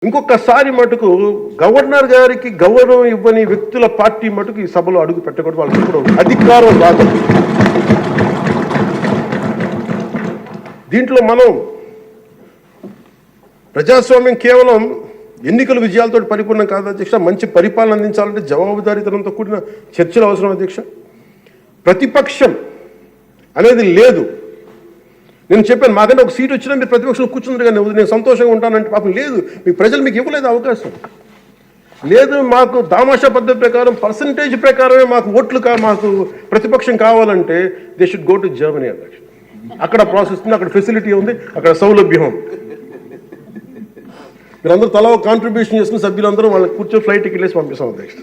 ఇంకొకసారి మటుకు గవర్నర్ గారికి గౌరవం ఇవ్వని వ్యక్తుల పార్టీ మటుకు ఈ సభలో అడుగు పెట్టకూడదు. వాళ్ళకి ఇప్పుడు అధికారం రాదు. దీంట్లో మనం ప్రజాస్వామ్యం కేవలం ఎన్నికల విజయాలతో పరిపూర్ణం కాదు అధ్యక్ష. మంచి పరిపాలన అందించాలంటే జవాబుదారీతనంతో కూడిన చర్చలు అవసరం అధ్యక్ష. ప్రతిపక్షం అనేది లేదు. నేను చెప్పాను, మాకంటే ఒక సీట్ వచ్చినా మీరు ప్రతిపక్షంలో కూర్చుందరు కానీ నేను సంతోషంగా ఉంటానంటే పాపం లేదు. మీకు ప్రజలు మీకు ఇవ్వలేదు అవకాశం లేదు. మాకు దామాషా పద్ధతి ప్రకారం పర్సంటేజ్ ప్రకారమే మాకు ఓట్లు మాకు ప్రతిపక్షం కావాలంటే they should go to Germany అధ్యక్ష. అక్కడ ప్రాసెస్ ఉంది, అక్కడ ఫెసిలిటీ ఉంది, అక్కడ సౌలభ్యం ఉంది. మీరందరూ తలా ఒక కాంట్రిబ్యూషన్ చేసిన సభ్యులందరూ వాళ్ళకి కూర్చొని ఫ్లైట్ టికెట్ వేసి పంపిస్తాం అధ్యక్ష.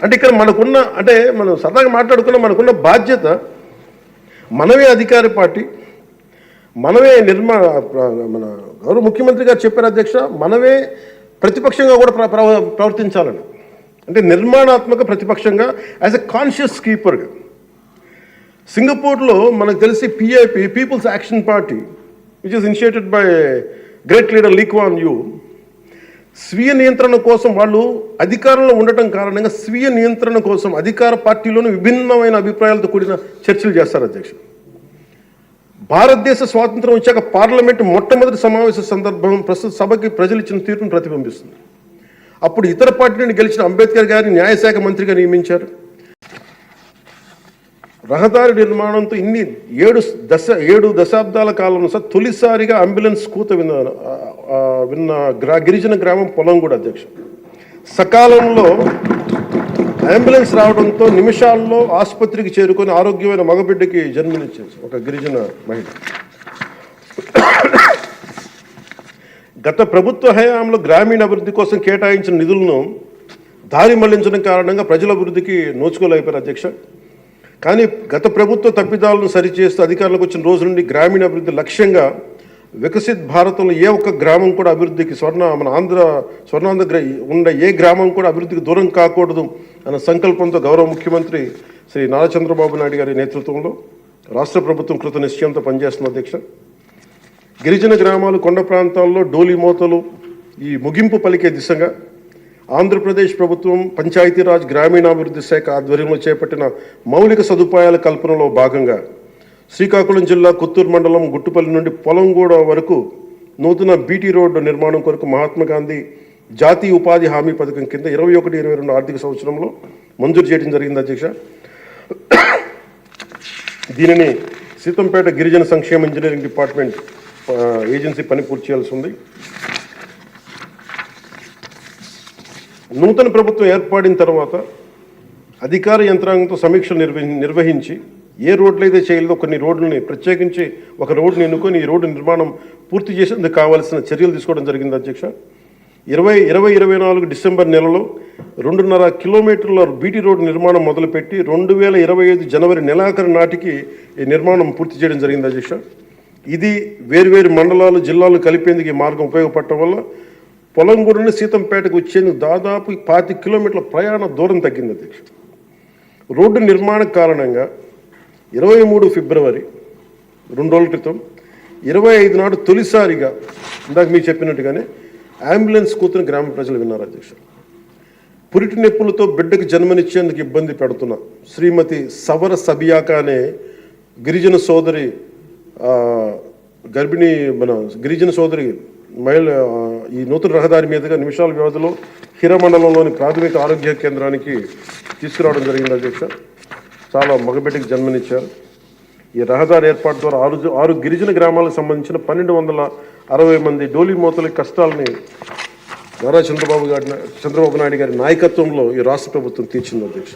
అంటే ఇక్కడ మనకున్న అంటే మనం సరదాగా మాట్లాడుకున్న మనకున్న బాధ్యత, మనమే అధికార పార్టీ, మనమే మన గౌరవ ముఖ్యమంత్రి గారు చెప్పారు అధ్యక్ష, మనమే ప్రతిపక్షంగా కూడా ప్రవర్తించాలని. అంటే నిర్మాణాత్మక ప్రతిపక్షంగా యాజ్ ఎ కాన్షియస్ కీపర్గా. సింగపూర్లో మనకు తెలిసి PIP, People's action party, which is initiated by great leader Lee Kuan Yew, స్వీయ నియంత్రణ కోసం వాళ్ళు అధికారంలో ఉండటం కారణంగా స్వీయ నియంత్రణ కోసం అధికార పార్టీలోనూ విభిన్నమైన అభిప్రాయాలతో కూడిన చర్చలు చేస్తారు అధ్యక్ష. భారతదేశ స్వాతంత్రం వచ్చాక పార్లమెంటు మొట్టమొదటి సమావేశ సందర్భం ప్రస్తుత సభకి ప్రజలు ఇచ్చిన తీర్పును ప్రతిబింబిస్తుంది. అప్పుడు ఇతర పార్టీ నుండి గెలిచిన అంబేద్కర్ గారిని న్యాయశాఖ మంత్రిగా నియమించారు. రహదారి నిర్మాణంతో ఇన్ని ఏడు దశాబ్దాల కాలంలో సార్ తొలిసారిగా అంబులెన్స్ కూత విన్న గిరిజన గ్రామం పొలంగూడ అధ్యక్ష. సకాలంలో అంబులెన్స్ రావడంతో నిమిషాల్లో ఆసుపత్రికి చేరుకొని ఆరోగ్యమైన మగబిడ్డకి జన్మనిచ్చింది ఒక గిరిజన మహిళ. గత ప్రభుత్వ హయాంలో గ్రామీణ అభివృద్ధి కోసం కేటాయించిన నిధులను దారి మళ్లించడం కారణంగా ప్రజల అభివృద్ధికి నోచుకోలేకపోయారు అధ్యక్ష. కానీ గత ప్రభుత్వ తప్పిదాలను సరిచేస్తూ అధికారులకు వచ్చిన రోజు నుండి గ్రామీణ అభివృద్ధి లక్ష్యంగా వికసిత్ భారతంలో ఏ ఒక్క గ్రామం కూడా అభివృద్ధికి స్వర్ణాంధ్ర ఉండే ఏ గ్రామం కూడా అభివృద్ధికి దూరం కాకూడదు అన్న సంకల్పంతో గౌరవ ముఖ్యమంత్రి శ్రీ నారా చంద్రబాబు నాయుడు గారి నేతృత్వంలో రాష్ట్ర ప్రభుత్వం కృత నిశ్చయంతో పనిచేస్తున్న అధ్యక్ష. గిరిజన గ్రామాలు, కొండ ప్రాంతాల్లో డోలి మోతలు ఈ ముగింపు పలికే దిశగా ఆంధ్రప్రదేశ్ ప్రభుత్వం పంచాయతీరాజ్ గ్రామీణాభివృద్ధి శాఖ ఆధ్వర్యంలో చేపట్టిన మౌలిక సదుపాయాల కల్పనలో భాగంగా శ్రీకాకుళం జిల్లా కొత్తూరు మండలం గుట్టుపల్లి నుండి పొలంగూడ వరకు నూతన బీటీ రోడ్డు నిర్మాణం కొరకు మహాత్మా గాంధీ జాతీయ ఉపాధి హామీ పథకం కింద 21-22 ఆర్థిక సంవత్సరంలో మంజూరు చేయడం జరిగింది అధ్యక్ష. దీనిని సీతంపేట గిరిజన సంక్షేమ ఇంజనీరింగ్ డిపార్ట్మెంట్ ఏజెన్సీ పని పూర్తి చేయాల్సి ఉంది. నూతన ప్రభుత్వం ఏర్పడిన తర్వాత అధికార యంత్రాంగంతో సమీక్షలు నిర్వహించి ఏ రోడ్లు అయితే చేయలేదో కొన్ని రోడ్లని ప్రత్యేకించి ఒక రోడ్డుని ఎన్నుకొని ఈ రోడ్డు నిర్మాణం పూర్తి చేసేందుకు కావాల్సిన చర్యలు తీసుకోవడం జరిగింది అధ్యక్ష. 2024 డిసెంబర్ నెలలో 2.5 కిలోమీటర్ల బీటీ రోడ్డు నిర్మాణం మొదలుపెట్టి 2025 జనవరి నెలాఖరు నాటికి ఈ నిర్మాణం పూర్తి చేయడం జరిగింది అధ్యక్ష. ఇది వేరువేరు మండలాలు, జిల్లాలు కలిపేందుకు ఈ మార్గం ఉపయోగపడటం వల్ల పొలంగూడ నుండి సీతంపేటకు వచ్చేందుకు దాదాపు 25 కిలోమీటర్ల ప్రయాణ దూరం తగ్గింది అధ్యక్ష. రోడ్డు నిర్మాణ కారణంగా 23 ఫిబ్రవరి 2 రోజుల క్రితం 25 నాడు తొలిసారిగా ఇందాక మీరు చెప్పినట్టుగానే అంబులెన్స్ కూతురు గ్రామ ప్రజలు విన్నారు అధ్యక్ష. పురిటి నొప్పులతో బిడ్డకు జన్మనిచ్చేందుకు ఇబ్బంది పెడుతున్న శ్రీమతి సవర సబియాక అనే గిరిజన సోదరి గిరిజన సోదరి మహిళ ఈ నూతన రహదారి మీదుగా నిమిషాల వ్యవధిలో హిరమండలంలోని ప్రాథమిక ఆరోగ్య కేంద్రానికి తీసుకురావడం జరిగింది అధ్యక్ష. చాలా మగబిడ్డకి జన్మనిచ్చారు. ఈ రహదారి ఏర్పాటు ద్వారా 6 గిరిజన గ్రామాలకు సంబంధించిన 1260 మంది డోలి మోతల కష్టాలని నారా చంద్రబాబు నాయుడు గారి నాయకత్వంలో ఈ రాష్ట్ర ప్రభుత్వం తీర్చింది అధ్యక్ష.